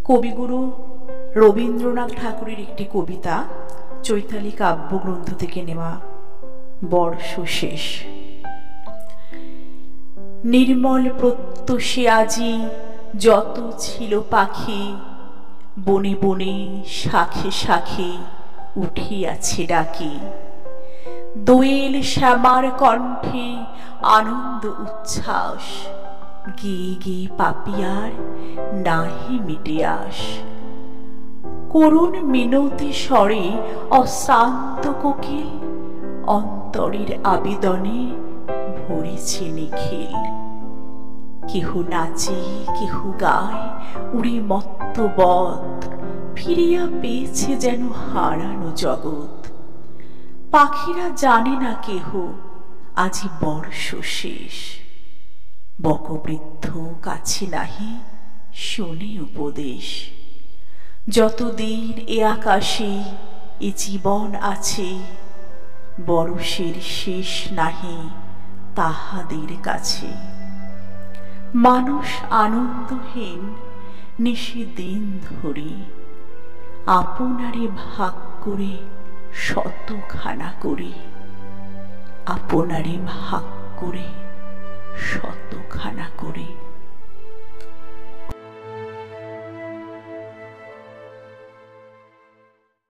কবিগুরু রবীন্দ্রনাথ ঠাকুরের একটি কবিতা চৈতালি কাব্যগ্রন্থ থেকে নেওয়া। বর্ষ শেষ। নির্মল প্রত্যুষে আজি যত ছিল পাখি, বনে বনে শাখে শাখে উঠিয়াছে ডাকি। দোয়েল শ্যামার কণ্ঠে আনন্দ উচ্ছ্বাস, গেয়ে গেয়ে পাপিয়ার নাহি মিটে আস। করুণ মিনতি স্বরে অশ্রান্ত কোকিল, অন্তরের আবেদনে ভরেছে নিখিল। কেহ নাচে কেহ গায় উড়ি মত্ত বৎ, ফিরিয়া পেয়েছে যেন হারানো জগৎ। পাখিরা জানে না কেহ আজি বর্ষ শেষ, বকবৃদ্ধ কাছে নাহি শোনে উপদেশ। যতদিন এ আকাশে এ জীবন আছে, বরষের শেষ নাহি তাহাদের কাছে। মানুষ আনন্দহীন নিশিদিন ধরে, আপনারে ভাগ করে শতখানা করে, আপনারে ভাগ করে শতখানা করে।